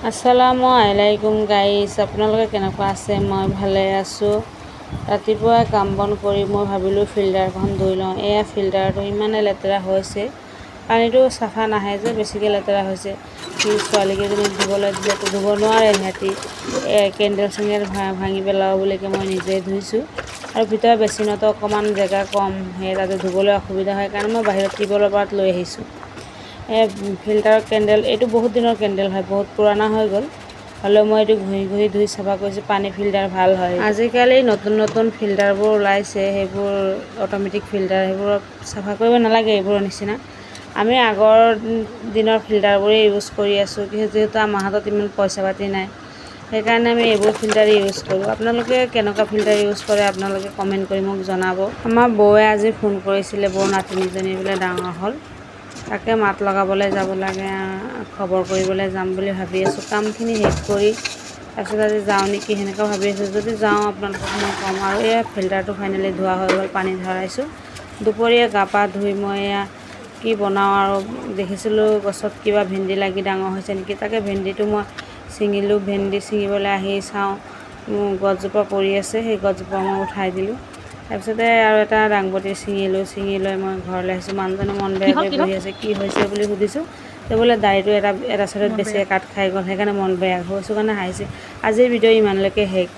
আসসালামু আলাইকুম গাইছ, আপোনালোকে কেনেকুৱা আছে? মই ভালে আছোঁ। ৰাতিপুৱা কাম বন কৰি মই ভাবিলোঁ ফিল্টাৰখন ধুই লওঁ। এয়া ফিল্টাৰটো ইমানে লেতেৰা হৈছে, পানীটো চাফা নাহে যে বেছিকৈ লেতেৰা হৈছে। ছোৱালীকেইজনীক ধুবলৈ দিলেতো ধুব নোৱাৰে, সিহঁতি কেণ্ডেল চেণ্ডেল ভাঙি পেলাব বুলিকৈ মই নিজেই ধুইছোঁ। আৰু ভিতৰৰ বেচিনতো অকণমান জেগা কম, সেই তাতে ধুবলৈ অসুবিধা হয় কাৰণে মই বাহিৰত টিউবৱেলৰ পাৰত লৈ আহিছোঁ। ফিল্টাৰৰ কেণ্ডেল এইটো বহুত দিনৰ কেণ্ডেল হয়, বহুত পুৰণা হৈ গ'ল। হ'লেও মই এইটো ঘঁহি ধুই চাফা কৰিছোঁ। পানী ফিল্টাৰ ভাল হয়। আজিকালি নতুন নতুন ফিল্টাৰবোৰ ওলাইছে, সেইবোৰ অট'মেটিক ফিল্টাৰ, সেইবোৰত চাফা কৰিব নালাগে এইবোৰৰ নিচিনা। আমি আগৰ দিনৰ ফিল্টাৰবোৰেই ইউজ কৰি আছোঁ, যিহেতু আমাৰ হাতত ইমান পইচা পাতি নাই, সেইকাৰণে আমি এইবোৰ ফিল্টাৰেই ইউজ কৰোঁ। আপোনালোকে কেনেকুৱা ফিল্টাৰ ইউজ কৰে আপোনালোকে কমেণ্ট কৰি মোক জনাব। আমাৰ বৌয়ে আজি ফোন কৰিছিলে, বৌৰ নাতিনীজনী বোলে ডাঙৰ হ'ল, তাকে মাত লগাবলৈ যাব লাগে, খবৰ কৰিবলৈ যাম বুলি ভাবি আছোঁ। কামখিনি শেষ কৰি তাৰপিছত আজি যাওঁ নেকি সেনেকৈ ভাবি আছোঁ। যদি যাওঁ আপোনালোকক মই ক'ম। আৰু এয়া ফিল্টাৰটো ফাইনেলি ধোৱা হৈ গ'ল, পানী ধৰাইছোঁ। দুপৰীয়া গা পা ধুই মই এয়া কি বনাওঁ আৰু দেখিছিলোঁ গছত কিবা ভেন্দি লাগি ডাঙৰ হৈছে নেকি, তাকে ভেন্দিটো মই ছিঙিলোঁ। ভেন্দি ছিঙিবলৈ আহি চাওঁ গছজোপা পৰি আছে, সেই গছজোপা মই উঠাই দিলোঁ। তাৰপিছতে আৰু এটা দাংবডি ছিঙিলোঁ, ছিঙি লৈ মই ঘৰলৈ আহিছোঁ। মানুহজনে মন বেয়া কৰি বহি আছে, কি হৈছে বুলি সুধিছোঁ। তেওঁ বোলে দাড়িটো এটা চাইডত বেছিকৈ কাট খাই গ'ল, সেইকাৰণে মন বেয়া হৈছোঁ কাৰণে হাঁহিছে। আজিৰ ভিডিঅ' ইমানলৈকে শেষ।